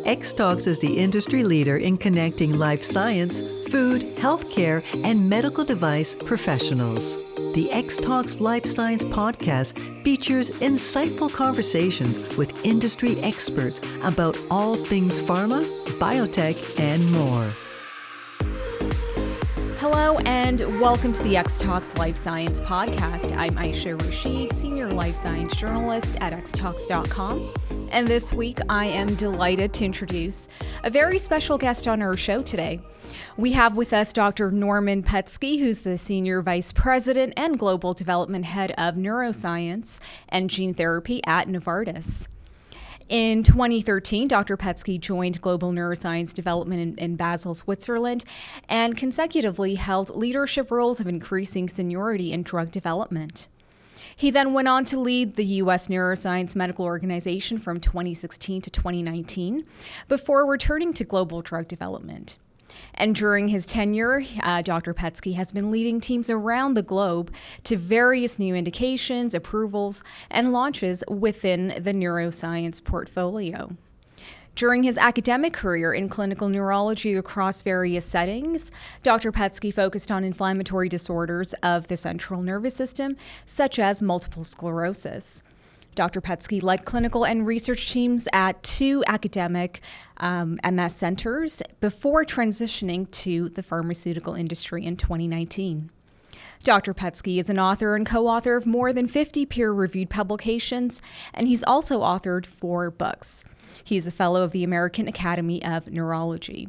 Xtalks is the industry leader in connecting life science, food, healthcare, and medical device professionals. The Xtalks Life Science podcast features insightful conversations with industry experts about all things pharma, biotech, and more. Hello and welcome to the Xtalks Life Science podcast. I'm Ayesha, Senior Life Science Journalist at Xtalks.com. And this week, I am delighted to introduce a very special guest on our show today. We have with us Dr. Norman Putzki, who's the Senior Vice President and Global Development Head of Neuroscience and Gene Therapy at Novartis. In 2013, Dr. Putzki joined Global Neuroscience Development in Basel, Switzerland, and consecutively held leadership roles of increasing seniority in drug development. He then went on to lead the U.S. Neuroscience Medical Organization from 2016 to 2019, before returning to global drug development. And during his tenure, Dr. Putzki has been leading teams around the globe to various new indications, approvals, and launches within the neuroscience portfolio. During his academic career in clinical neurology across various settings, Dr. Putzki focused on inflammatory disorders of the central nervous system, such as multiple sclerosis. Dr. Putzki led clinical and research teams at two academic MS centers before transitioning to the pharmaceutical industry in 2019. Dr. Putzki is an author and co-author of more than 50 peer-reviewed publications, and he's also authored 4 books. He is a fellow of the American Academy of Neurology.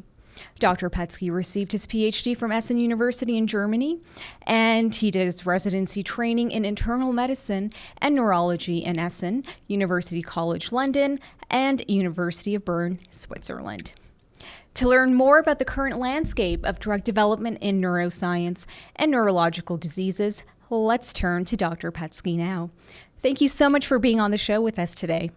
Dr. Putzki received his PhD from Essen University in Germany, and he did his residency training in internal medicine and neurology in Essen, University College London, and University of Bern, Switzerland. To learn more about the current landscape of drug development in neuroscience and neurological diseases, let's turn to Dr. Putzki now. Thank you so much for being on the show with us today.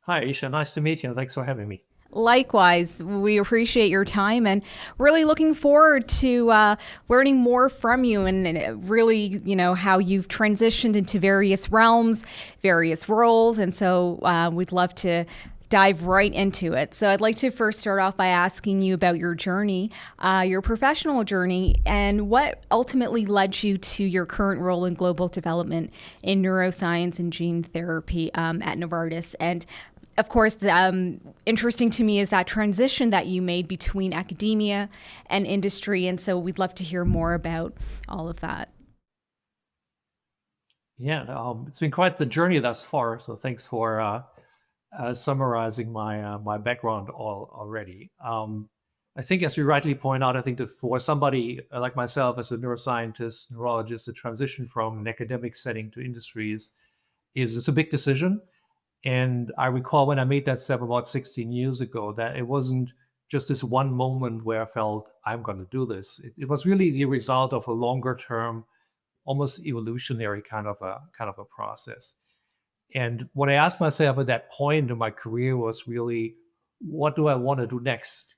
Hi, Ayesha. Nice to meet you. Thanks for having me. Likewise, we appreciate your time and really looking forward to learning more from you and really, how you've transitioned into various realms, various roles. And so we'd love to dive right into it. So I'd like to first start off by asking you about your journey, your professional journey, and what ultimately led you to your current role in global development in neuroscience and gene therapy at Novartis. And of course, interesting to me is that transition that you made between academia and industry. And so we'd love to hear more about all of that. Yeah, it's been quite the journey thus far. So thanks for summarizing my background already. I think, as you rightly point out, I think that for somebody like myself as a neuroscientist, neurologist, the transition from an academic setting to industry it's a big decision. And I recall when I made that step about 16 years ago, that it wasn't just this one moment where I felt I'm going to do this. It was really the result of a longer term, almost evolutionary kind of a process. And what I asked myself at that point in my career was really, what do I want to do next?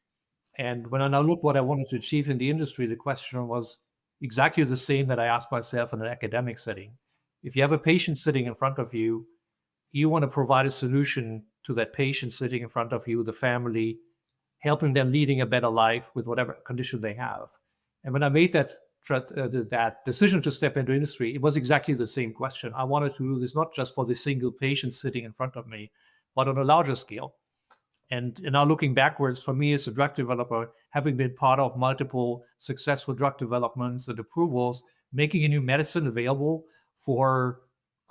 And when I now look what I wanted to achieve in the industry, the question was exactly the same that I asked myself in an academic setting. If you have a patient sitting in front of you, you want to provide a solution to that patient sitting in front of you, the family, helping them leading a better life with whatever condition they have. And when I made that decision to step into industry, it was exactly the same question. I wanted to do this not just for the single patient sitting in front of me, but on a larger scale. And now looking backwards, for me as a drug developer, having been part of multiple successful drug developments and approvals, making a new medicine available for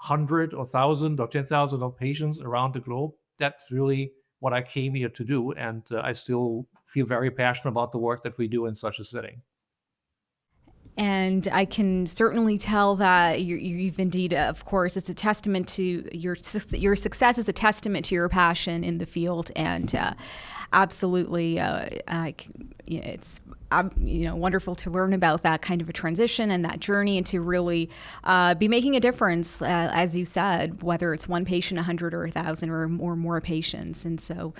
100 or 1,000 or 10,000 of patients around the globe, that's really what I came here to do. And I still feel very passionate about the work that we do in such a setting. And I can certainly tell that you've indeed, of course, it's a testament to your success is a testament to your passion in the field. And absolutely, it's wonderful to learn about that kind of a transition and that journey, and to really be making a difference, as you said, whether it's one patient, 100 or 1,000 or more patients. And so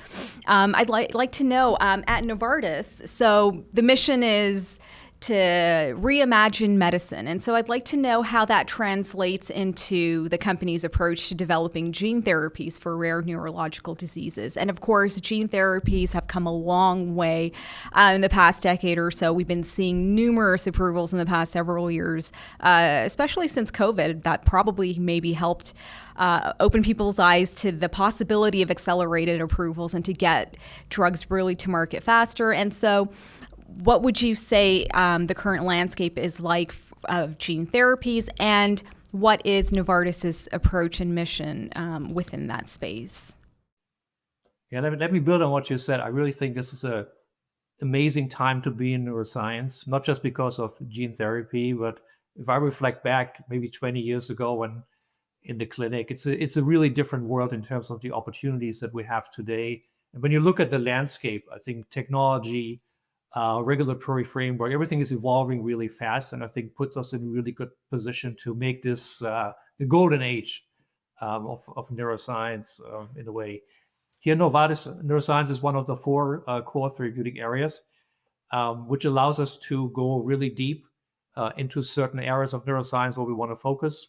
I'd like to know, at Novartis, so the mission is to reimagine medicine. And so I'd like to know how that translates into the company's approach to developing gene therapies for rare neurological diseases. And of course, gene therapies have come a long way in the past decade or so. We've been seeing numerous approvals in the past several years, especially since COVID. That probably maybe helped open people's eyes to the possibility of accelerated approvals and to get drugs really to market faster. And so what would you say the current landscape is like of gene therapies, and what is Novartis's approach and mission within that space? Yeah, let me build on what you said. I really think this is a amazing time to be in neuroscience, not just because of gene therapy, but if I reflect back maybe 20 years ago when in the clinic, it's a really different world in terms of the opportunities that we have today. And when you look at the landscape, I think technology, regulatory framework, everything is evolving really fast, and I think puts us in a really good position to make this the golden age of neuroscience in a way. Here, Novartis neuroscience is one of the four core therapeutic areas, which allows us to go really deep into certain areas of neuroscience where we want to focus.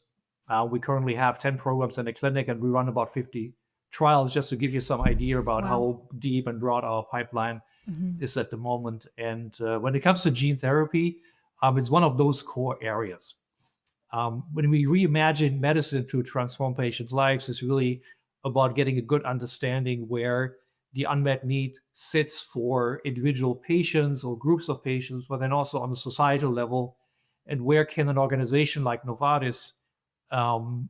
We currently have 10 programs in the clinic, and we run about 50 trials, just to give you some idea about how deep and broad our pipeline is at the moment. And when it comes to gene therapy, it's one of those core areas. When we reimagine medicine to transform patients' lives, it's really about getting a good understanding where the unmet need sits for individual patients or groups of patients, but then also on the societal level, and where can an organization like Novartis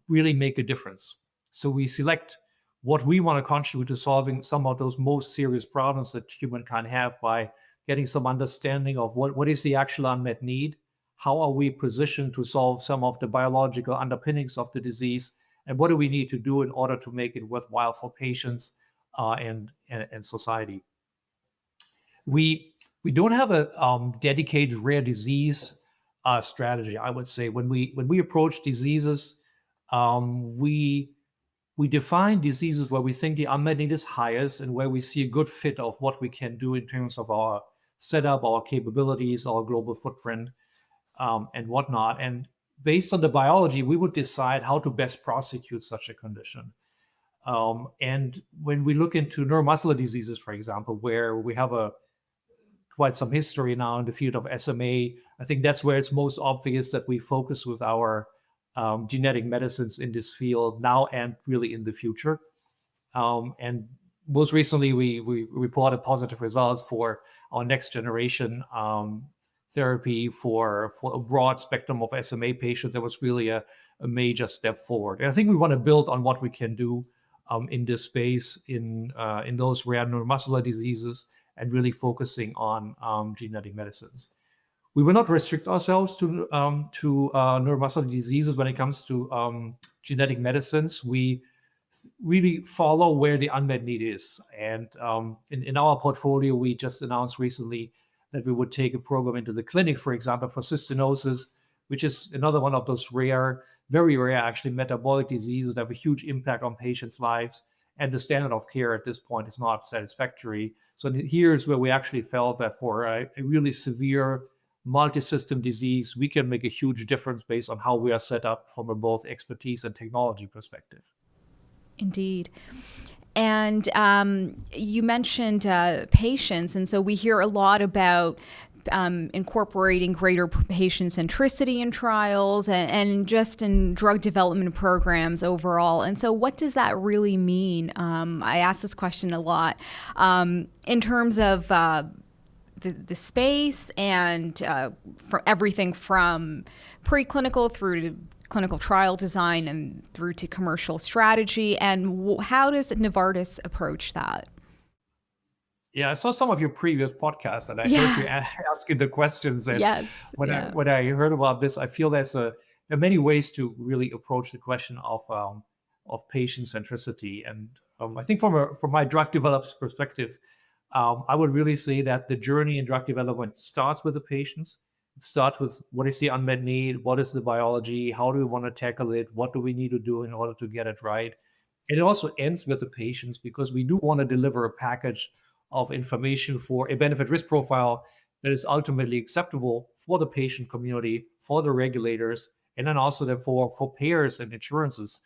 really make a difference. So we select what we want to contribute to solving some of those most serious problems that humankind have by getting some understanding of what is the actual unmet need, how are we positioned to solve some of the biological underpinnings of the disease, and what do we need to do in order to make it worthwhile for patients and society. We don't have a dedicated rare disease strategy. I would say when we approach diseases, we define diseases where we think the unmet need is highest and where we see a good fit of what we can do in terms of our setup, our capabilities, our global footprint, and whatnot. And based on the biology, we would decide how to best prosecute such a condition. And when we look into neuromuscular diseases, for example, where we have quite some history now in the field of SMA, I think that's where it's most obvious that we focus with our genetic medicines in this field now and really in the future. And most recently, we reported positive results for our next generation therapy for a broad spectrum of SMA patients. That was really a major step forward. And I think we want to build on what we can do in this space in those rare neuromuscular diseases and really focusing on genetic medicines. We will not restrict ourselves to neuromuscular diseases when it comes to genetic medicines. We really follow where the unmet need is. And in our portfolio, we just announced recently that we would take a program into the clinic, for example, for cystinosis, which is another one of those rare, very rare actually, metabolic diseases that have a huge impact on patients' lives. And the standard of care at this point is not satisfactory. So here's where we actually felt that for a really severe multi-system disease, we can make a huge difference based on how we are set up from a both expertise and technology perspective. Indeed. And you mentioned patients, and so we hear a lot about incorporating greater patient centricity in trials and just in drug development programs overall. And so what does that really mean? I ask this question a lot in terms of the space and for everything from preclinical through to clinical trial design and through to commercial strategy. And how does Novartis approach that? Yeah, I saw some of your previous podcasts, and I heard you asking the questions. And when I heard about this, I feel there are many ways to really approach the question of patient centricity. And I think from my drug developers perspective, I would really say that the journey in drug development starts with the patients. It starts with what is the unmet need, what is the biology, how do we want to tackle it, what do we need to do in order to get it right. And it also ends with the patients, because we do want to deliver a package of information for a benefit risk profile that is ultimately acceptable for the patient community, for the regulators, and then also then for payers and insurances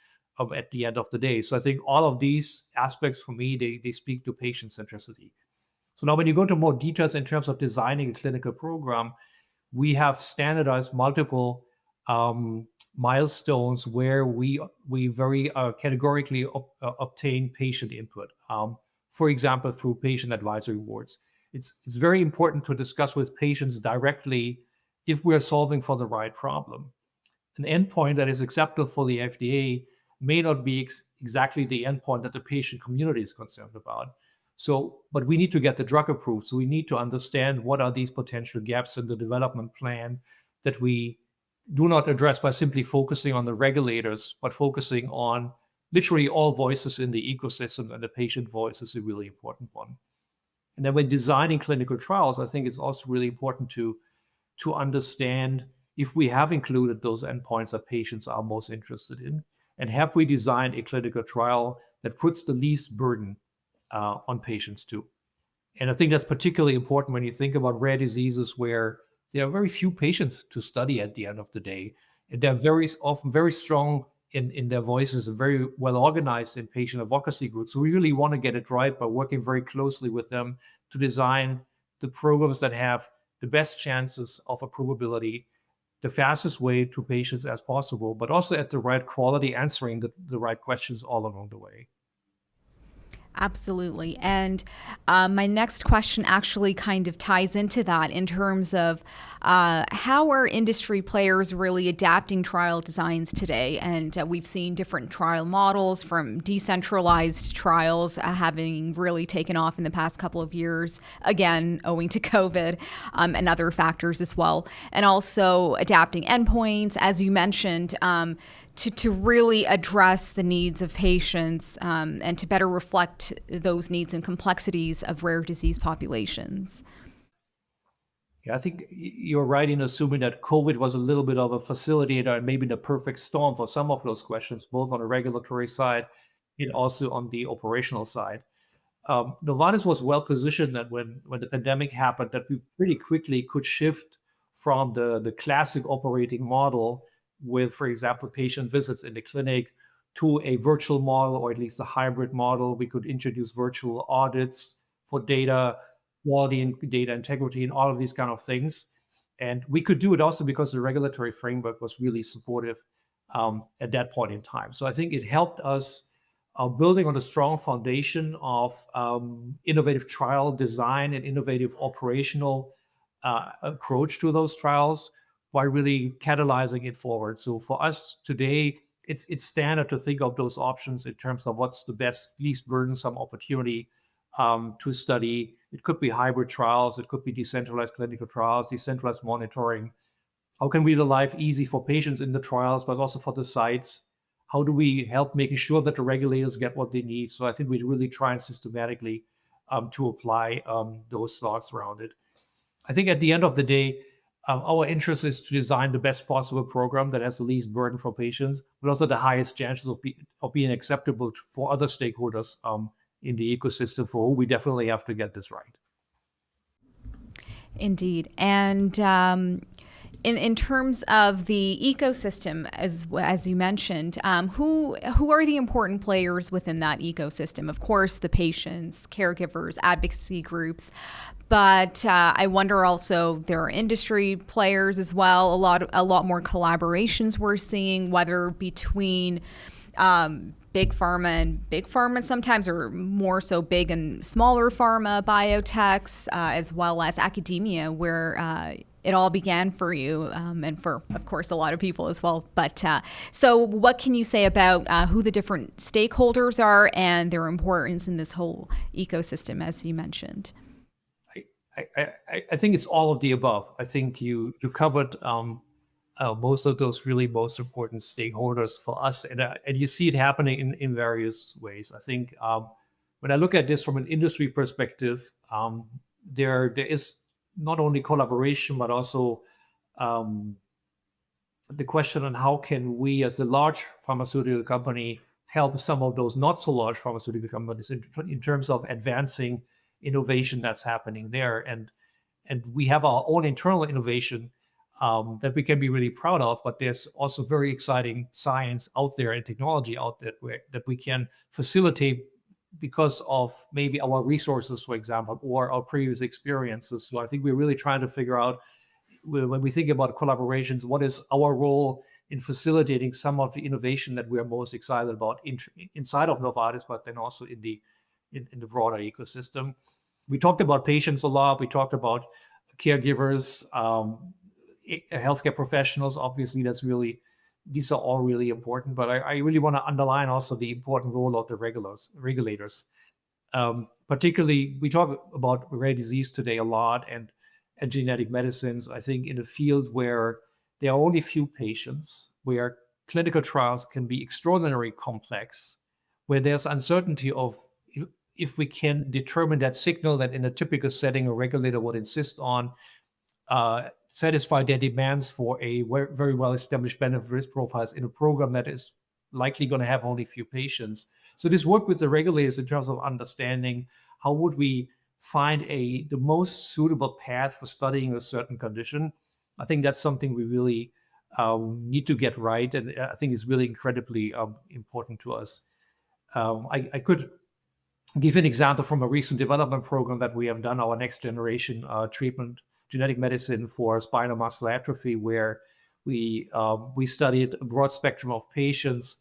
at the end of the day. So I think all of these aspects for me, they speak to patient centricity. So now when you go into more details in terms of designing a clinical program, we have standardized multiple milestones where we very categorically obtain patient input. For example, through patient advisory boards. It's very important to discuss with patients directly if we're solving for the right problem. An endpoint that is acceptable for the FDA may not be exactly the endpoint that the patient community is concerned about. So, but we need to get the drug approved. So we need to understand what are these potential gaps in the development plan that we do not address by simply focusing on the regulators, but focusing on literally all voices in the ecosystem, and the patient voice is a really important one. And then when designing clinical trials, I think it's also really important to understand if we have included those endpoints that patients are most interested in, and have we designed a clinical trial that puts the least burden on patients too. And I think that's particularly important when you think about rare diseases where there are very few patients to study at the end of the day. And they're very often very strong in their voices and very well organized in patient advocacy groups. So we really want to get it right by working very closely with them to design the programs that have the best chances of approvability, the fastest way to patients as possible, but also at the right quality, answering the right questions all along the way. Absolutely. And my next question actually kind of ties into that in terms of how are industry players really adapting trial designs today? And we've seen different trial models, from decentralized trials having really taken off in the past couple of years, again, owing to COVID and other factors as well. And also adapting endpoints, as you mentioned, to really address the needs of patients and to better reflect those needs and complexities of rare disease populations. Yeah, I think you're right in assuming that COVID was a little bit of a facilitator and maybe the perfect storm for some of those questions, both on the regulatory side and also on the operational side. Novartis was well positioned that when the pandemic happened, that we pretty quickly could shift from the classic operating model with, for example, patient visits in the clinic to a virtual model, or at least a hybrid model. We could introduce virtual audits for data quality and data integrity and all of these kind of things. And we could do it also because the regulatory framework was really supportive at that point in time. So I think it helped us building on a strong foundation of innovative trial design and innovative operational approach to those trials by really catalyzing it forward. So for us today, it's standard to think of those options in terms of what's the best, least burdensome opportunity to study. It could be hybrid trials, it could be decentralized clinical trials, decentralized monitoring. How can we make life easy for patients in the trials, but also for the sites? How do we help making sure that the regulators get what they need? So I think we really try and systematically to apply those thoughts around it. I think at the end of the day, our interest is to design the best possible program that has the least burden for patients, but also the highest chances of being acceptable for other stakeholders in the ecosystem, for who we definitely have to get this right. Indeed. And in terms of the ecosystem, as you mentioned, who are the important players within that ecosystem? Of course, the patients, caregivers, advocacy groups. But I wonder also, there are industry players as well. A lot more collaborations we're seeing, whether between big pharma and big pharma sometimes, or more so big and smaller pharma, biotechs, as well as academia, where it all began for you and for, of course, a lot of people as well. But so what can you say about who the different stakeholders are and their importance in this whole ecosystem, as you mentioned? I think it's all of the above. I think you covered most of those really most important stakeholders for us, and you see it happening in various ways. I think when I look at this from an industry perspective, there is not only collaboration, but also the question on how can we, as a large pharmaceutical company, help some of those not so large pharmaceutical companies in terms of advancing innovation that's happening there. And and we have our own internal innovation that we can be really proud of. But there's also very exciting science out there and technology out there that we can facilitate because of maybe our resources, for example, or our previous experiences. So I think we're really trying to figure out, when we think about collaborations, what is our role in facilitating some of the innovation that we are most excited about inside of Novartis, but then also in the broader ecosystem. We talked about patients a lot. We talked about caregivers, healthcare professionals. Obviously, these are all really important. But I really want to underline also the important role of the regulators. Particularly, we talk about rare disease today a lot, and genetic medicines. I think in a field where there are only few patients, where clinical trials can be extraordinarily complex, where there's uncertainty of if we can determine that signal that in a typical setting a regulator would insist on, satisfy their demands for a very well-established benefit risk profiles in a program that is likely going to have only few patients. So this work with the regulators in terms of understanding how would we find the most suitable path for studying a certain condition. I think that's something we really need to get right, and I think is really incredibly important to us. I could give an example from a recent development program that we have done, our next generation treatment, genetic medicine for spinal muscular atrophy, where we studied a broad spectrum of patients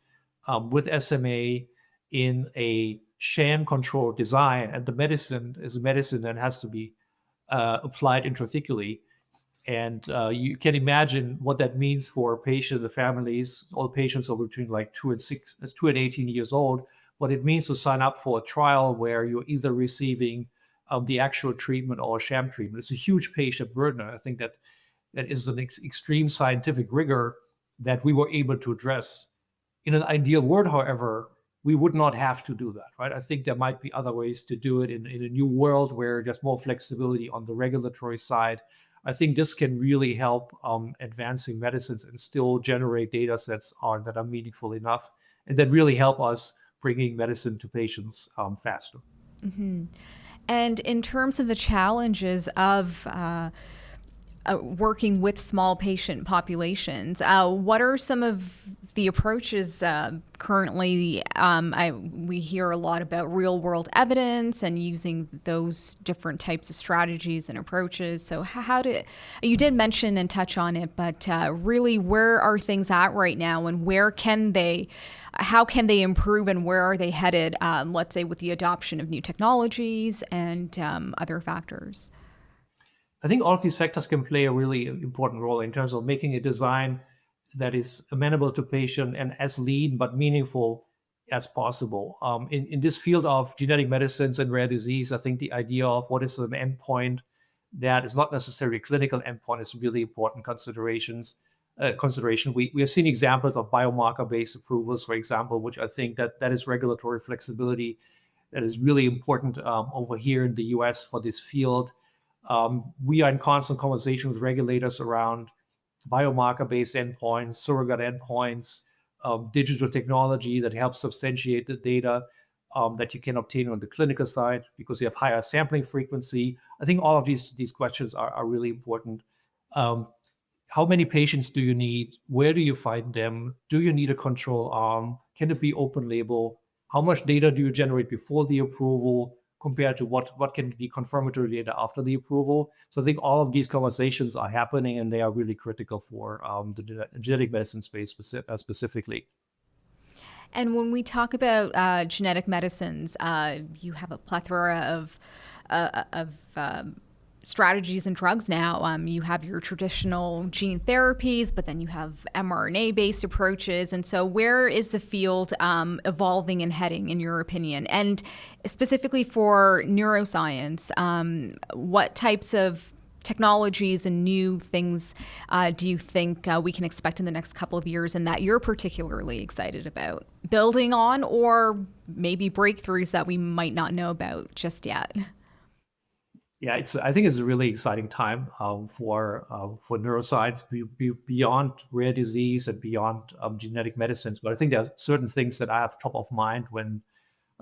with SMA in a sham-controlled design, and the medicine is a medicine that has to be applied intrathecally. And you can imagine what that means for patients, the families. All patients are between like 2 and 18 years old. What it means to sign up for a trial where you're either receiving the actual treatment or a sham treatment. It's a huge patient burden. I think that is an extreme scientific rigor that we were able to address. In an ideal world, however, we would not have to do that, right? I think there might be other ways to do it in a new world where there's more flexibility on the regulatory side. I think this can really help advancing medicines and still generate data sets that are meaningful enough, and that really help us bringing medicine to patients faster. Mm-hmm. And in terms of the challenges of working with small patient populations, what are some of the approaches currently? We hear a lot about real world evidence and using those different types of strategies and approaches. So you did mention and touch on it, but really, where are things at right now, and how can they improve, and where are they headed, let's say, with the adoption of new technologies and other factors? I think all of these factors can play a really important role in terms of making a design that is amenable to patient and as lean but meaningful as possible. In this field of genetic medicines and rare disease, I think the idea of what is an endpoint that is not necessarily a clinical endpoint is really important consideration. We have seen examples of biomarker-based approvals, for example, which I think that is regulatory flexibility that is really important over here in the US for this field. We are in constant conversation with regulators around biomarker-based endpoints, surrogate endpoints, digital technology that helps substantiate the data that you can obtain on the clinical side because you have higher sampling frequency. I think all of these questions are really important. How many patients do you need? Where do you find them? Do you need a control arm? Can it be open label? How much data do you generate before the approval compared to what can be confirmatory data after the approval? So I think all of these conversations are happening, and they are really critical for the genetic medicine space specifically. And when we talk about genetic medicines, you have a plethora of strategies and drugs now. You have your traditional gene therapies, but then you have mRNA-based approaches. And so where is the field evolving and heading, in your opinion? And specifically for neuroscience, what types of technologies and new things do you think we can expect in the next couple of years, and that you're particularly excited about building on, or maybe breakthroughs that we might not know about just yet? Yeah, I think it's a really exciting time for neuroscience beyond rare disease and beyond genetic medicines. But I think there are certain things that I have top of mind when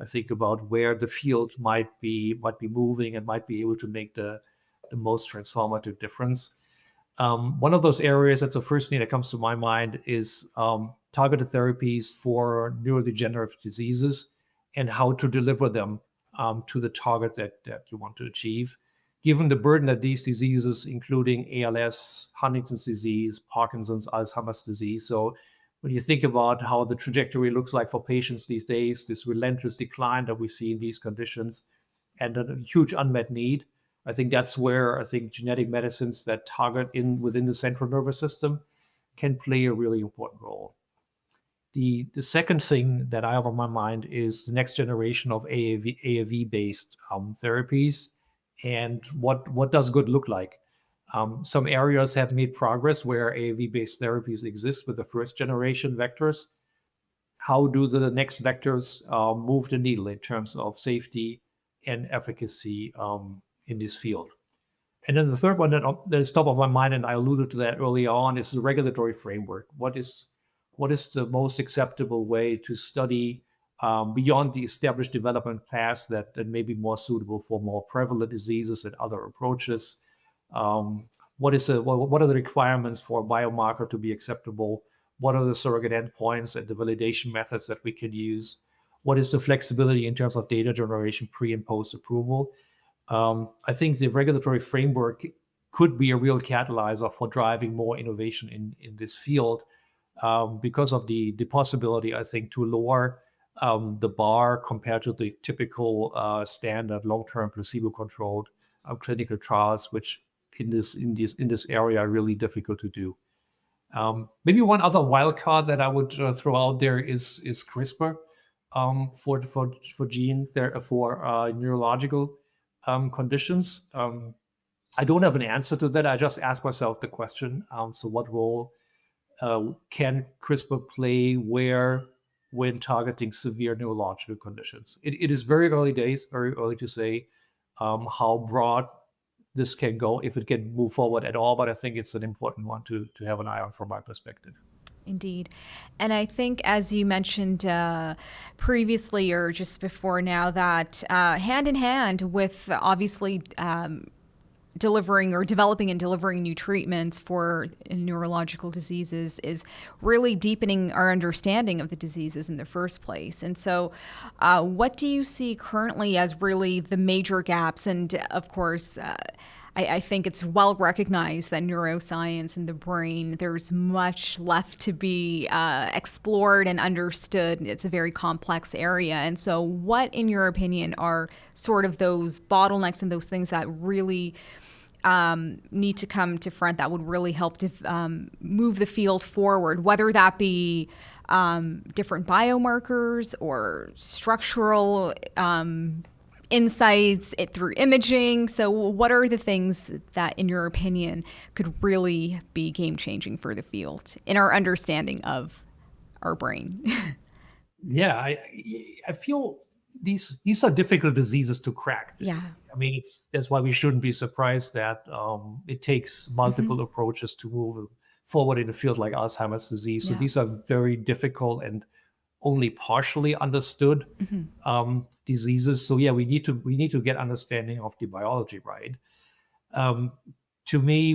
I think about where the field might be moving and might be able to make the the most transformative difference. One of those areas that's the first thing that comes to my mind is targeted therapies for neurodegenerative diseases and how to deliver them to the target that you want to achieve. Given the burden that these diseases, including ALS, Huntington's disease, Parkinson's, Alzheimer's disease. So when you think about how the trajectory looks like for patients these days, this relentless decline that we see in these conditions and a huge unmet need, I think that's where I think genetic medicines that target within the central nervous system can play a really important role. The second thing that I have on my mind is the next generation of AAV-based therapies. And what does good look like? Some areas have made progress where AAV-based therapies exist with the first generation vectors. How do the next vectors move the needle in terms of safety and efficacy in this field? And then the third one that is top of my mind, and I alluded to that early on, is the regulatory framework. What is the most acceptable way to study beyond the established development paths that may be more suitable for more prevalent diseases and other approaches? What are the requirements for a biomarker to be acceptable? What are the surrogate endpoints and the validation methods that we can use? What is the flexibility in terms of data generation pre and post approval? I think the regulatory framework could be a real catalyzer for driving more innovation in this field because of the possibility, I think, to lower the bar compared to the typical standard long-term placebo-controlled clinical trials, which in this area are really difficult to do. Maybe one other wild card that I would throw out there is CRISPR for gene therapy for neurological conditions. I don't have an answer to that. I just ask myself the question. So what role can CRISPR play when targeting severe neurological conditions? It is very early days, very early to say how broad this can go, if it can move forward at all. But I think it's an important one to have an eye on from my perspective. Indeed. And I think, as you mentioned previously or just before now, that hand in hand with obviously developing and delivering new treatments for neurological diseases is really deepening our understanding of the diseases in the first place. And so what do you see currently as really the major gaps? And of course, I think it's well recognized that neuroscience and the brain, there's much left to be explored and understood. It's a very complex area. And so what, in your opinion, are sort of those bottlenecks and those things that really need to come to front that would really help to move the field forward, whether that be different biomarkers or structural insights through imaging? So what are the things that, in your opinion, could really be game-changing for the field in our understanding of our brain? Yeah, I feel these are difficult diseases to crack. Yeah. I mean, that's why we shouldn't be surprised that it takes multiple approaches to move forward in a field like Alzheimer's disease. So these are very difficult and only partially understood diseases. So yeah, we need to get understanding of the biology right. To me,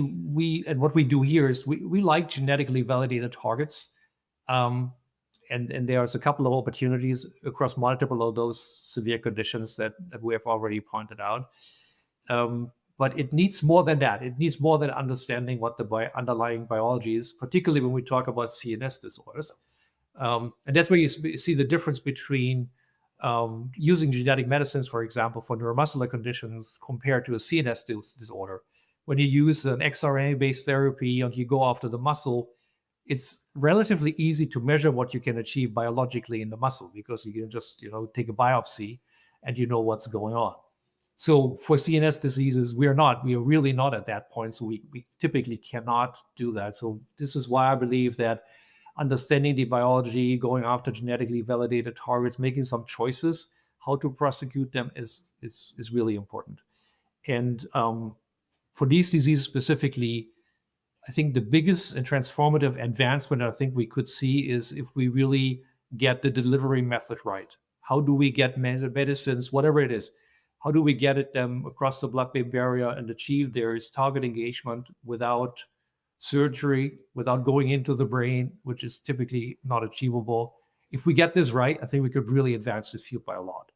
what we do here is we like genetically validated targets. And there's a couple of opportunities across multiple of those severe conditions that we have already pointed out. But it needs more than that. It needs more than understanding what the underlying biology is, particularly when we talk about CNS disorders. And that's where you see the difference between using genetic medicines, for example, for neuromuscular conditions compared to a CNS disorder. When you use an xRNA-based therapy and you go after the muscle, it's relatively easy to measure what you can achieve biologically in the muscle because you can just take a biopsy and you know what's going on. So for CNS diseases, we are really not at that point. So we typically cannot do that. So this is why I believe that understanding the biology, going after genetically validated targets, making some choices, how to prosecute them is really important. And for these diseases specifically, I think the biggest and transformative advancement I think we could see is if we really get the delivery method right. How do we get medicines, whatever it is, how do we get them across the blood-brain barrier and achieve their target engagement without surgery, without going into the brain, which is typically not achievable. If we get this right, I think we could really advance this field by a lot.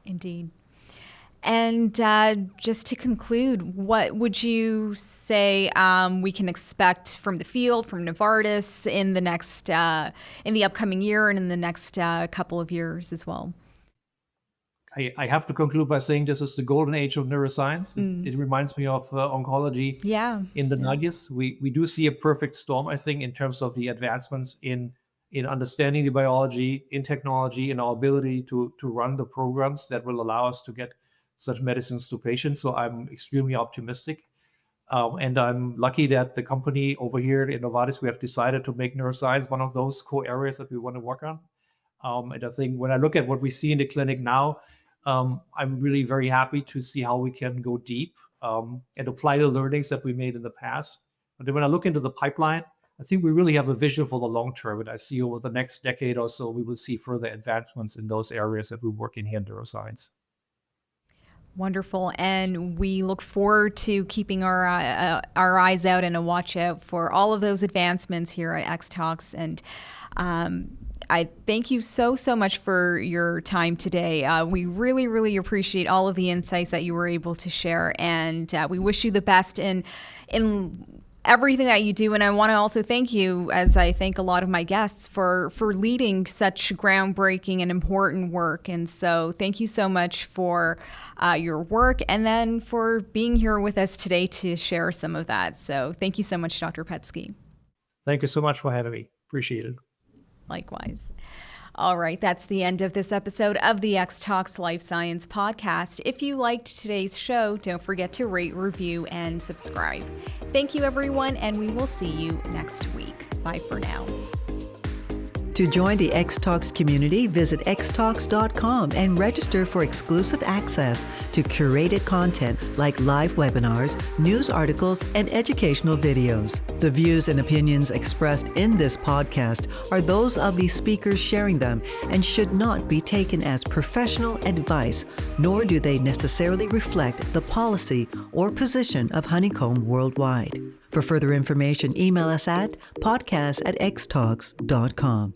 Indeed. And just to conclude, what would you say we can expect from the field, from Novartis in the next, in the upcoming year and in the next couple of years as well? I have to conclude by saying this is the golden age of neuroscience. It reminds me of oncology in the 90s. We do see a perfect storm, I think, in terms of the advancements in understanding the biology, in technology, in our ability to run the programs that will allow us to get such medicines to patients. So I'm extremely optimistic. And I'm lucky that the company over here in Novartis, we have decided to make neuroscience one of those core areas that we want to work on. And I think when I look at what we see in the clinic now, I'm really very happy to see how we can go deep and apply the learnings that we made in the past. But then when I look into the pipeline, I think we really have a vision for the long term. And I see over the next decade or so, we will see further advancements in those areas that we work in here in neuroscience. Wonderful. And we look forward to keeping our eyes out and a watch out for all of those advancements here at Xtalks. And I thank you so much for your time today. We really, really appreciate all of the insights that you were able to share. And we wish you the best in everything that you do. And I want to also thank you, as I thank a lot of my guests, for leading such groundbreaking and important work. And so thank you so much for your work and then for being here with us today to share some of that. So thank you so much, Dr. Putzki. Thank you so much for having me. Appreciate it. Likewise. All right, that's the end of this episode of the Xtalks Life Science Podcast. If you liked today's show, don't forget to rate, review, and subscribe. Thank you, everyone, and we will see you next week. Bye for now. To join the Xtalks community, visit xtalks.com and register for exclusive access to curated content like live webinars, news articles, and educational videos. The views and opinions expressed in this podcast are those of the speakers sharing them and should not be taken as professional advice, nor do they necessarily reflect the policy or position of Honeycomb Worldwide. For further information, email us at podcast@xtalks.com.